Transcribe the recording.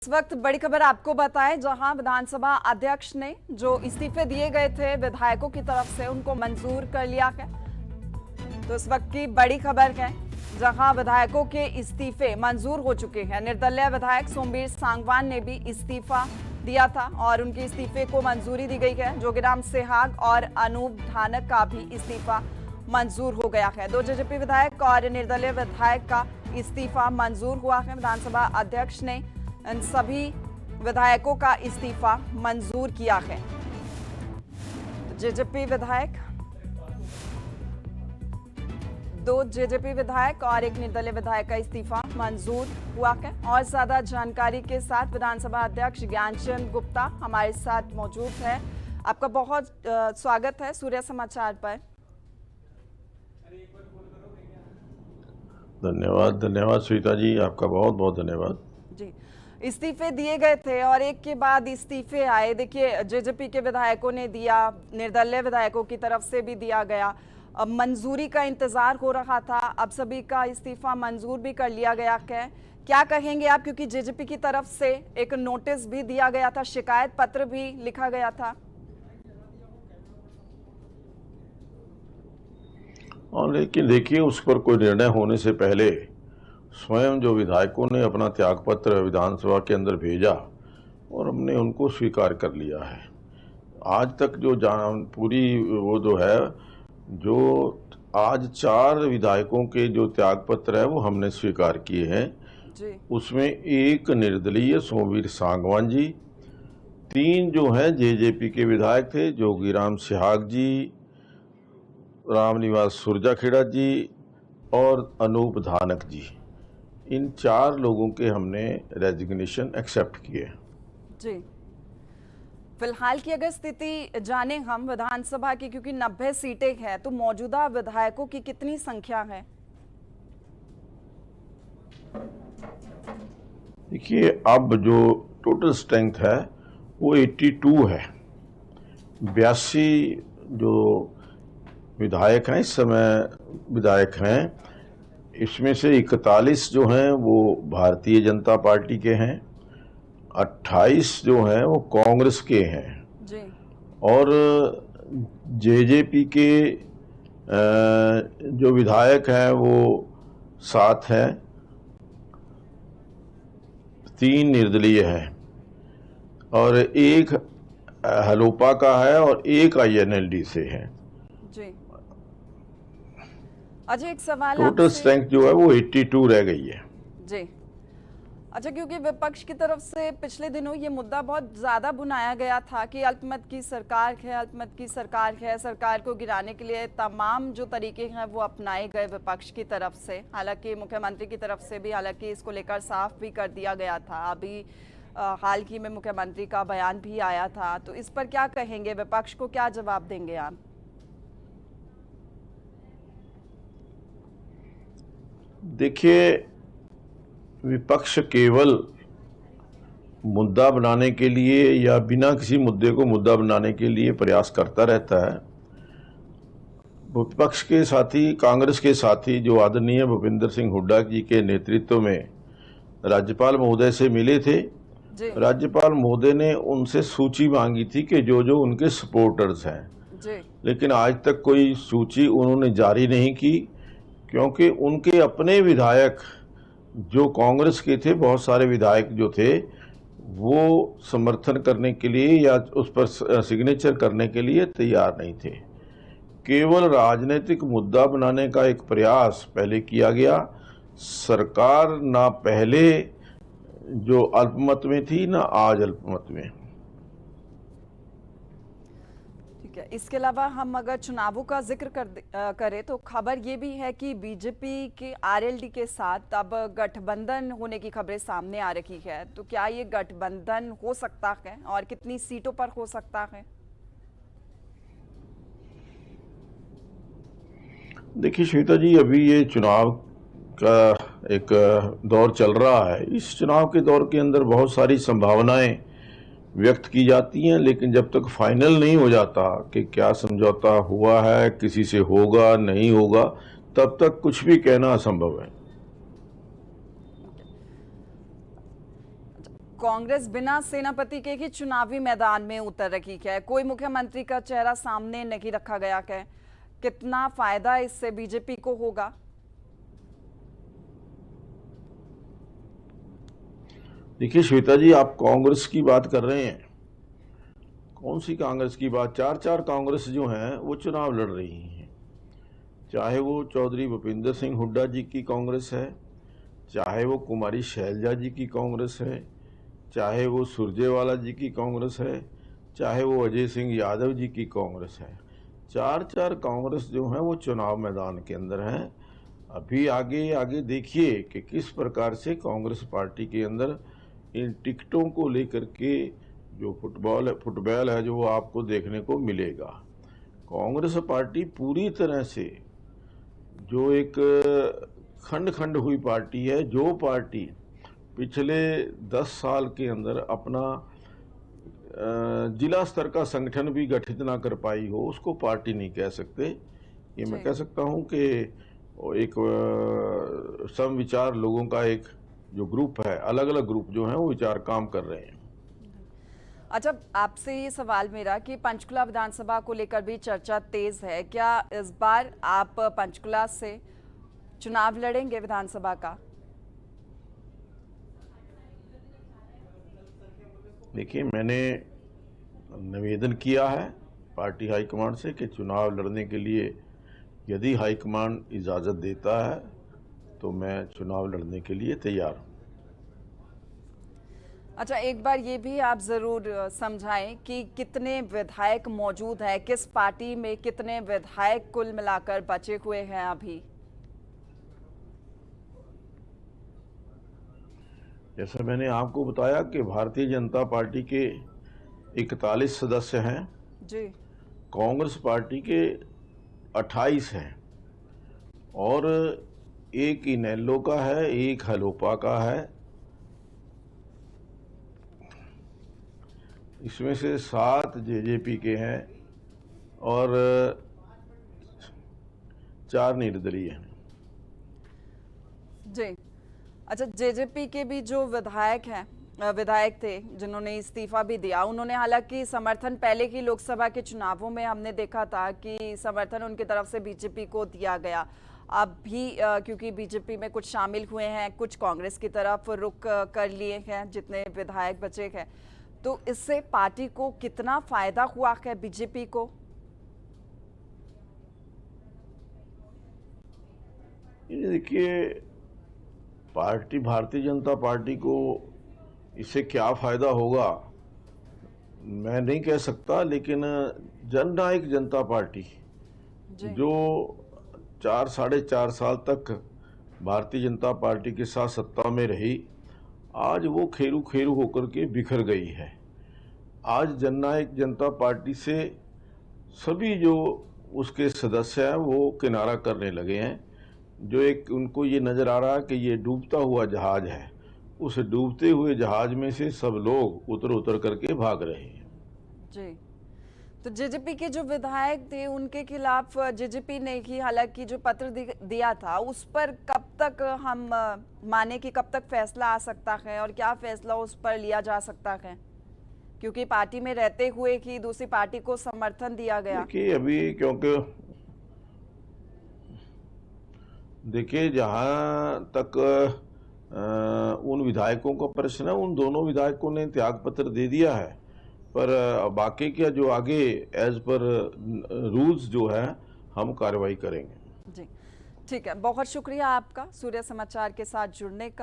इस वक्त बड़ी खबर आपको बताएं, जहां विधानसभा अध्यक्ष ने जो इस्तीफे दिए गए थे विधायकों की तरफ से उनको मंजूर कर लिया है। तो इस वक्त की बड़ी खबर है, जहां विधायकों के इस्तीफे मंजूर हो चुके हैं। निर्दलीय विधायक सोमवीर सांगवान ने भी इस्तीफा दिया था और उनके इस्तीफे को मंजूरी दी गई है। जोगीराम सेहाग और अनूप धानक का भी इस्तीफा मंजूर हो गया है। 2 जेजेपी विधायक और निर्दलीय विधायक का इस्तीफा मंजूर हुआ है। विधानसभा अध्यक्ष ने इन सभी विधायकों का इस्तीफा मंजूर किया है। जेजेपी विधायक, 2 जेजेपी विधायक और एक निर्दलीय विधायक का इस्तीफा मंजूर हुआ है। और ज्यादा जानकारी के साथ विधानसभा अध्यक्ष ज्ञानचंद गुप्ता हमारे साथ मौजूद है। आपका बहुत स्वागत है सूर्य समाचार पर। धन्यवाद श्वेता जी, आपका बहुत बहुत धन्यवाद जी। इस्तीफे दिए गए थे और एक के बाद इस्तीफे आए। देखिए, जेजेपी के विधायकों ने दिया, निर्दलीय विधायकों की तरफ से भी दिया गया। अब मंजूरी का इंतजार हो रहा था, अब सभी का इस्तीफा मंजूर भी कर लिया गया है। क्या कहेंगे आप, क्योंकि जेजेपी की तरफ से एक नोटिस भी दिया गया था, शिकायत पत्र भी लिखा गया था। और लेकिन देखिए, उस पर कोई निर्णय होने से पहले स्वयं जो विधायकों ने अपना त्यागपत्र विधानसभा के अंदर भेजा और हमने उनको स्वीकार कर लिया है। आज तक जो पूरी वो जो है, जो आज 4 विधायकों के जो त्यागपत्र है वो हमने स्वीकार किए हैं जी। उसमें एक निर्दलीय सोमवीर सांगवान जी, 3 जो हैं जेजेपी के विधायक थे, जोगीराम सेहाग जी, रामनिवास सुरजाखेड़ा जी और अनूप धानक जी। इन 4 लोगों के हमने रेजिग्नेशन एक्सेप्ट किए जी। फिलहाल की अगर स्थिति जाने हम विधानसभा की, क्योंकि 90 सीटें हैं, तो मौजूदा विधायकों की कितनी संख्या है? देखिए, अब जो टोटल स्ट्रेंथ है वो 82 है। 82 जो विधायक हैं इस समय विधायक हैं, इसमें से 41 जो हैं वो भारतीय जनता पार्टी के हैं, 28 जो हैं वो कांग्रेस के हैं जी। और जेजेपी के जो विधायक हैं वो 7 हैं, 3 निर्दलीय हैं और एक हलोपा का है और एक आईएनएलडी से है। जी। अच्छा, एक सवाल टोटल स्ट्रेंथ जो है वो 82 रह गई है। जी। अच्छा, क्योंकि विपक्ष की तरफ से पिछले दिनों ये मुद्दा बहुत ज्यादा बुनाया गया था कि अल्पमत की सरकार है, अल्पमत की सरकार है। सरकार को गिराने के लिए तमाम जो तरीके हैं वो अपनाए गए विपक्ष की तरफ से। हालांकि मुख्यमंत्री की तरफ से भी हालांकि इसको लेकर साफ भी कर दिया गया था। अभी हाल ही में मुख्यमंत्री का बयान भी आया था, तो इस पर क्या कहेंगे? विपक्ष को क्या जवाब देंगे आप? देखिए, विपक्ष केवल मुद्दा बनाने के लिए या बिना किसी मुद्दे को मुद्दा बनाने के लिए प्रयास करता रहता है। विपक्ष के साथी, कांग्रेस के साथी जो आदरणीय भूपेंद्र सिंह हुड्डा जी के नेतृत्व में राज्यपाल महोदय से मिले थे, राज्यपाल महोदय ने उनसे सूची मांगी थी कि जो जो उनके सपोर्टर्स हैं जी। लेकिन आज तक कोई सूची उन्होंने जारी नहीं की, क्योंकि उनके अपने विधायक जो कांग्रेस के थे, बहुत सारे विधायक जो थे वो समर्थन करने के लिए या उस पर सिग्नेचर करने के लिए तैयार नहीं थे। केवल राजनीतिक मुद्दा बनाने का एक प्रयास पहले किया गया। सरकार ना पहले जो अल्पमत में थी ना आज अल्पमत में। इसके अलावा हम अगर चुनावों का जिक्र करें तो खबर ये भी है कि बीजेपी के आरएलडी के साथ अब गठबंधन होने की खबरें सामने आ रही है। तो क्या ये गठबंधन हो सकता है और कितनी सीटों पर हो सकता है? देखिए श्वेता जी, अभी ये चुनाव का एक दौर चल रहा है। इस चुनाव के दौर के अंदर बहुत सारी संभावनाएं व्यक्त की जाती हैं, लेकिन जब तक फाइनल नहीं हो जाता कि क्या समझौता हुआ है, किसी से होगा नहीं होगा, तब तक कुछ भी कहना असंभव है। कांग्रेस बिना सेनापति के ही चुनावी मैदान में उतर रही है। कोई मुख्यमंत्री का चेहरा सामने नहीं रखा गया है। कितना फायदा इससे बीजेपी को होगा? देखिए श्वेता जी, आप कांग्रेस की बात कर रहे हैं। कौन सी कांग्रेस की बात? चार कांग्रेस जो हैं वो चुनाव लड़ रही हैं। चाहे वो चौधरी भूपिंदर सिंह हुड्डा जी की कांग्रेस है, चाहे वो कुमारी शैलजा जी की कांग्रेस है, चाहे वो सुरजेवाला जी की कांग्रेस है, चाहे वो अजय सिंह यादव जी की कांग्रेस है। चार कांग्रेस जो हैं वो चुनाव मैदान के अंदर हैं। अभी आगे देखिए कि किस प्रकार से कांग्रेस पार्टी के अंदर इन टिकटों को लेकर के जो फुटबॉल है जो वो आपको देखने को मिलेगा। कांग्रेस पार्टी पूरी तरह से जो एक खंड हुई पार्टी है, जो पार्टी पिछले 10 साल के अंदर अपना जिला स्तर का संगठन भी गठित ना कर पाई हो, उसको पार्टी नहीं कह सकते। ये मैं कह सकता हूं कि एक समविचार लोगों का एक जो ग्रुप है, अलग अलग ग्रुप जो हैं वो विचार काम कर रहे हैं। अच्छा, आपसे ये सवाल मेरा कि पंचकुला विधानसभा को लेकर भी चर्चा तेज है। क्या इस बार आप पंचकुला से चुनाव लड़ेंगे विधानसभा का? देखिए, मैंने निवेदन किया है पार्टी हाईकमांड से कि चुनाव लड़ने के लिए यदि हाईकमांड इजाज़त देता है तो मैं चुनाव लड़ने के लिए तैयार हूँ। अच्छा, एक बार ये भी आप जरूर समझाएं कि कितने विधायक मौजूद हैं, किस पार्टी में कितने विधायक कुल मिलाकर बचे हुए हैं अभी? जैसा मैंने आपको बताया कि भारतीय जनता पार्टी के 41 सदस्य हैं जी। कांग्रेस पार्टी के 28 हैं और एक इनेलो का है, एक हलोपा का है। इसमें से 7 जेजेपी के हैं और 4 निर्दलीय हैं। जी। अच्छा, जेजेपी के भी जो विधायक थे जिन्होंने इस्तीफा भी दिया, उन्होंने हालांकि समर्थन पहले की लोकसभा के चुनावों में हमने देखा था कि समर्थन उनकी तरफ से बीजेपी को दिया गया। अब भी क्योंकि बीजेपी में कुछ शामिल हुए हैं, कुछ कांग्रेस की तरफ रुख कर लिए हैं जितने विधायक बचे हैं, तो इससे पार्टी को कितना फायदा हुआ है बीजेपी को? देखिए, भारतीय जनता पार्टी को इससे क्या फायदा होगा मैं नहीं कह सकता, लेकिन जननायक जनता पार्टी जो 4-4.5 साल तक भारतीय जनता पार्टी के साथ सत्ता में रही, आज वो खेरू होकर के बिखर गई है। आज जननायक जनता पार्टी से सभी जो उसके सदस्य हैं वो किनारा करने लगे हैं। जो एक उनको ये नज़र आ रहा है कि ये डूबता हुआ जहाज है, उस डूबते हुए जहाज में से सब लोग उतर करके भाग रहे हैं। जी। तो जेजेपी के जो विधायक थे उनके खिलाफ जेजेपी ने ही हालांकि जो पत्र दिया था उस पर कब तक हम माने कि कब तक फैसला आ सकता है और क्या फैसला उस पर लिया जा सकता है, क्योंकि पार्टी में रहते हुए ही दूसरी पार्टी को समर्थन दिया गया? अभी क्योंकि देखिए, जहां तक उन विधायकों का प्रश्न है, उन दोनों विधायकों ने त्याग पत्र दे दिया है, पर बाकी क्या जो आगे एज पर रूल्स जो है हम कार्रवाई करेंगे। जी ठीक है, बहुत शुक्रिया आपका सूर्य समाचार के साथ जुड़ने का।